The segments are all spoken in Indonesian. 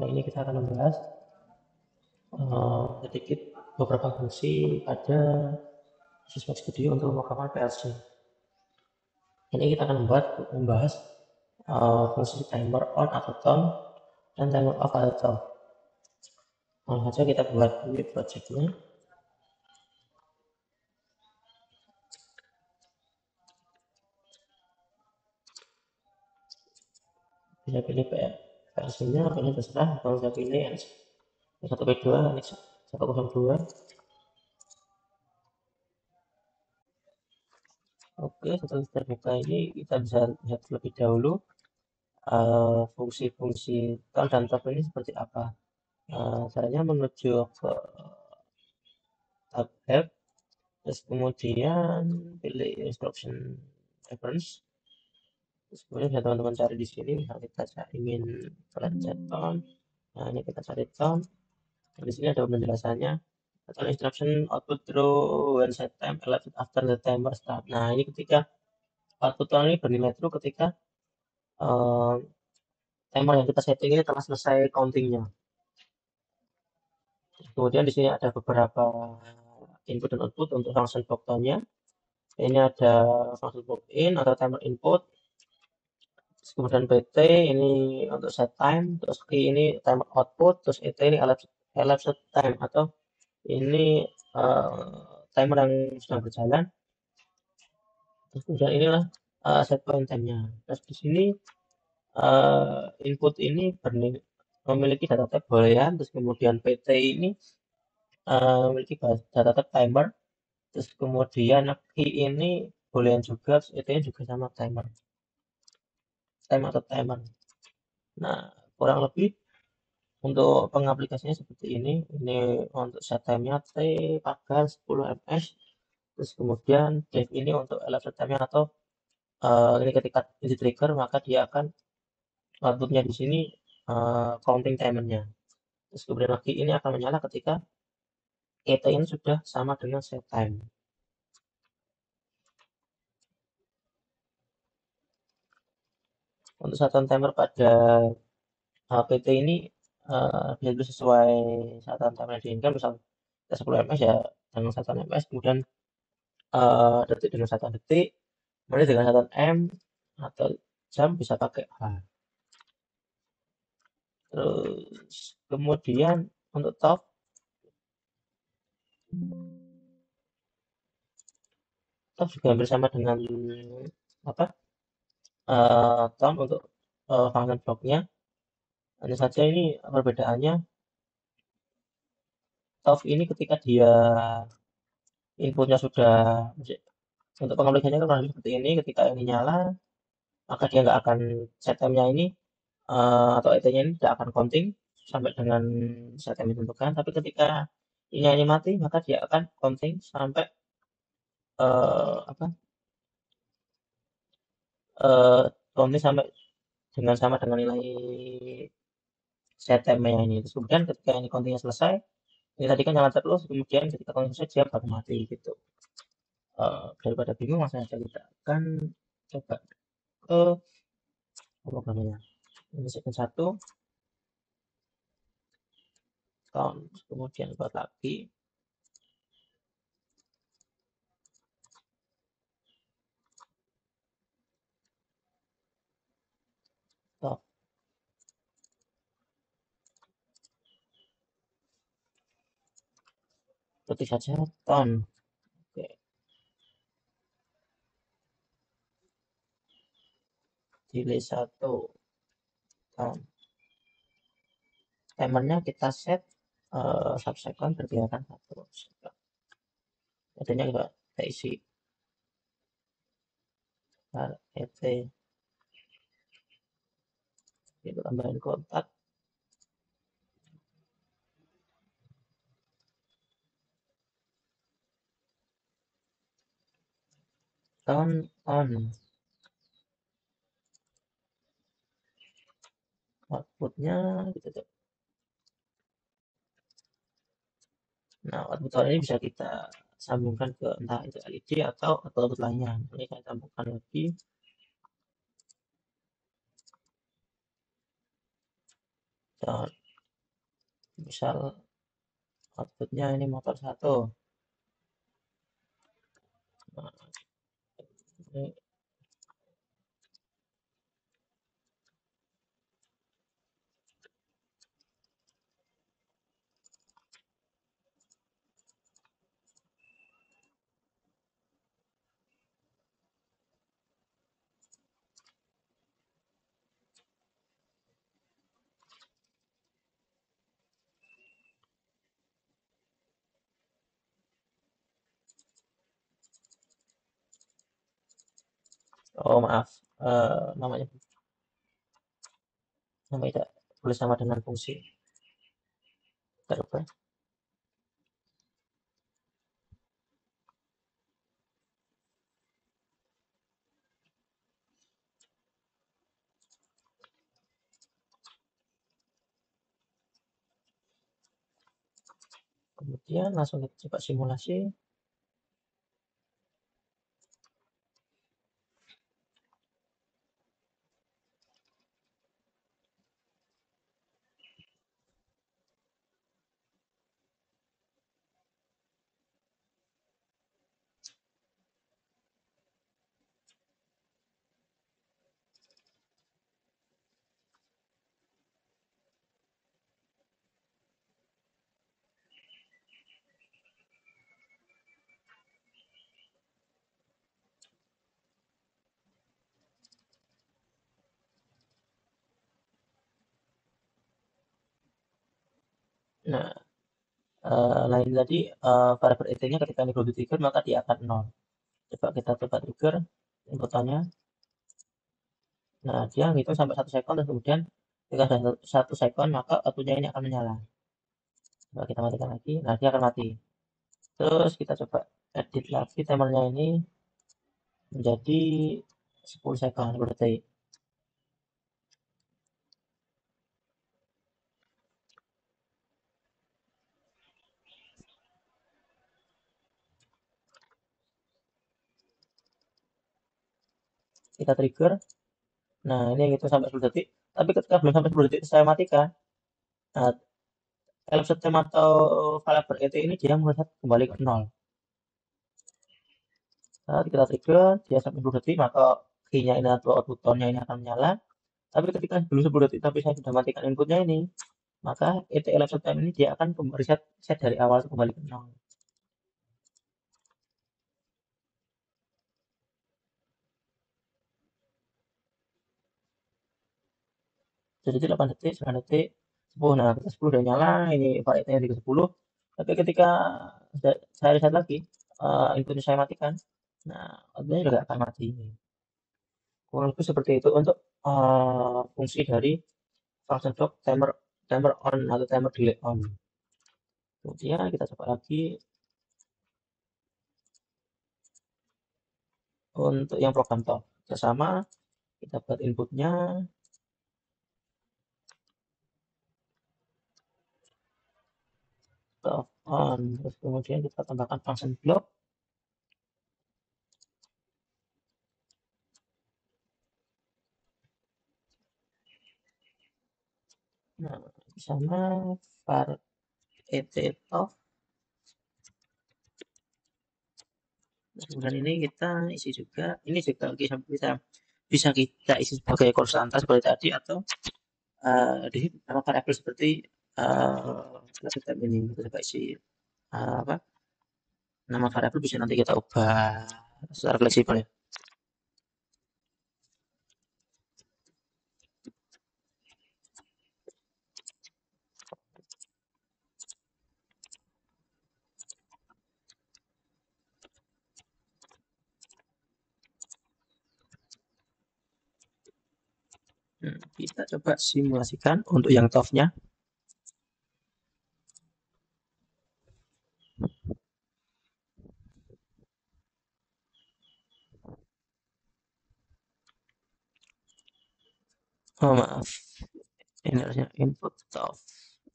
Kali ini kita akan membahas sedikit beberapa fungsi pada Sysmex Studio untuk pemrograman PLC. Ini kita akan membahas fungsi timer on atau tone dan timer off atau tone. Langsung saja kita buat ini projectnya. Bisa pilih PLC-nya, pilih terserah. Kalau bisa pilih N1P2, N102. Oke, setelah terbuka ini kita bisa lihat terlebih dahulu fungsi-fungsi tone dan top ini seperti apa. Caranya menuju ke tab help, terus kemudian pilih instruction reference, terus kemudian bisa teman-teman cari di sini. Misal kita ingin pencet tone, nah ini kita cari tone. Nah, di sini ada penjelasannya. Tone instruction output true when set time elapsed after the timer start. Nah ini ketika output tone ini bernilai true ketika timer yang kita setting ini telah selesai countingnya. Kemudian di sini ada beberapa input dan output untuk function block tone-nya. Ini ada function block in atau timer input. Terus kemudian PT ini untuk set time, terus key ini timer output, terus ET ini elapsed time atau ini timer yang sedang berjalan. Terus kemudian inilah set point time-nya. Terus di sini input ini memiliki data type boolean, terus kemudian PT ini memiliki data type timer, terus kemudian key ini boolean juga, terus ET juga sama timer, time atau timer. Nah kurang lebih untuk pengaplikasinya seperti ini untuk set time-nya T pagar 10 ms, terus kemudian def ini untuk elapsed time-nya atau ini ketika di trigger maka dia akan outputnya di sini counting timernya. Terus kemudian lagi ini akan menyala ketika ET ini sudah sama dengan set time. Untuk satuan timer pada PT ini bisa sesuai satuan timer yang diinginkan. Misal 10 ms ya dengan satuan ms, kemudian detik dengan satuan detik, menit dengan satuan m, atau jam bisa pakai H. Terus kemudian untuk top juga hampir sama dengan apa tom untuk function blocknya. Hanya saja ini perbedaannya, top ini ketika dia inputnya sudah untuk pengaplikasinya kan kurang lebih seperti ini. Ketika ini nyala maka dia nggak akan set time-nya ini atau ET-nya ini tidak akan counting sampai dengan set time ditentukan. Tapi ketika ini mati maka dia akan counting sampai apa counting sampai sama dengan nilai set time-nya ini. Terus kemudian ketika ini countingnya selesai, ini tadi kan nyala terus, kemudian ketika counting selesai dia baru mati gitu. Daripada bingung, langsung saja kita akan coba ke programnya. Ini segmen 1 count, kemudian buat lagi stop, ketik saja tone. Oke, delay 1 tone. Timernya kita set subsecond pergerakan 1 second. Adanya kita isi ET, itu tambahin kontak, tone on, outputnya gitu. Nah output tone ini bisa kita sambungkan ke entah itu LED atau output lainnya. Ini saya sambungkan lagi. Tone Misal outputnya ini motor 1. Nah, ini oh maaf, namanya tidak boleh sama dengan fungsi. Terubah. Kemudian langsung kita coba simulasi. Nah, lain tadi variabel ET-nya ketika ini belum di-trigger maka dia akan 0. Coba kita coba trigger inputannya. Nah, dia ngitung sampai 1 second dan kemudian ketika sudah 1 second maka outputnya ini akan menyala. Coba kita matikan lagi. Nah, dia akan mati. Terus kita coba edit lagi timernya ini menjadi 10 second berarti. Kita trigger. Nah, ini yang itu sampai 10 detik. Tapi ketika belum sampai 10 detik saya matikan. Nah, elapsed time atau variabel ET ini dia mereset kembali ke 0. Saat kita trigger, dia sampai 10 detik, maka key-nya ini atau output tone-nya ini akan menyala. Tapi ketika belum 10 detik, tapi saya sudah matikan inputnya ini, maka ET elapsed time ini dia akan reset set dari awal kembali ke 0. Jadi 8 detik, 9 detik, 10. Nah, ketika 10 udah nyala, ini variabelnya di ke 10. Tapi ketika saya reset lagi, inputnya saya matikan, nah, outputnya juga akan mati. Kurang lebih seperti itu untuk fungsi dari function block timer timer on atau timer delay on. Kemudian kita coba lagi untuk yang program top. Sama kita buat inputnya top on, terus kemudian kita tambahkan function block. Nah, sama var et top. Kemudian ini kita isi juga, ini juga bisa kita isi sebagai konstanta seperti tadi, atau di nama variabel seperti sistem ini. Kita coba isi apa nama variabel, bisa nanti kita ubah secara fleksibel ya. Kita coba simulasikan untuk yang TOF-nya. Oh maaf, ini harusnya input TOF.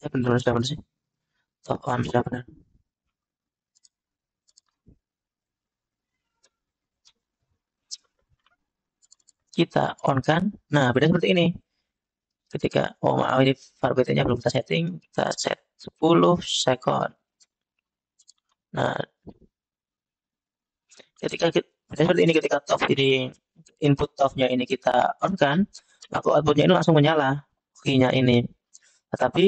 Benar sudah benar sih. TOF on sudah benar. Kita on kan. Nah, beda seperti ini. Ketika maaf ini variabelnya belum kita setting, kita set 10 second. Nah, ketika kita seperti ini, ketika TOF ini, input TOF-nya ini kita on kan, maka output-nya ini langsung menyala key-nya ini. Tetapi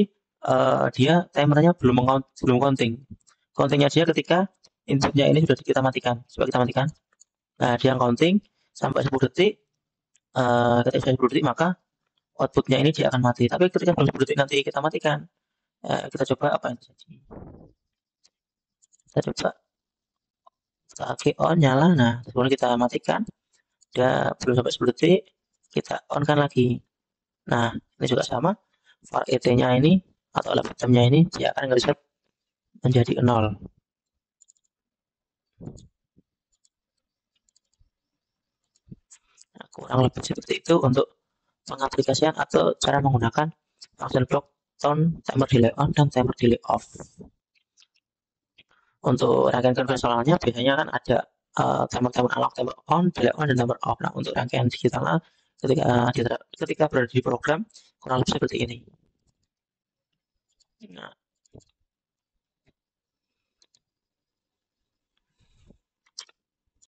dia timernya belum counting. Countingnya dia ketika inputnya ini sudah kita matikan. Coba kita matikan. Nah, dia counting sampai 10 detik. Ketika sudah 10 detik maka outputnya ini dia akan mati. Tapi ketika belum 10 detik nanti kita matikan. Kita coba apa yang terjadi. Kita coba kita on nyala. Nah, kemudian kita matikan. Dia belum sampai 10 detik. Kita on kan lagi. Nah, ini juga sama. var et-nya ini atau algoritmnya ini dia akan nge-reset menjadi 0. Nah, kurang lebih seperti itu untuk pengaplikasian atau cara menggunakan function block tone timer delay on dan timer delay off. Untuk rangkaian konvensionalnya biasanya kan ada timer analog, timer on, delay on, dan timer off. Nah, untuk rangkaian digitalnya ketika berada di program kurang lebih seperti ini. Nah,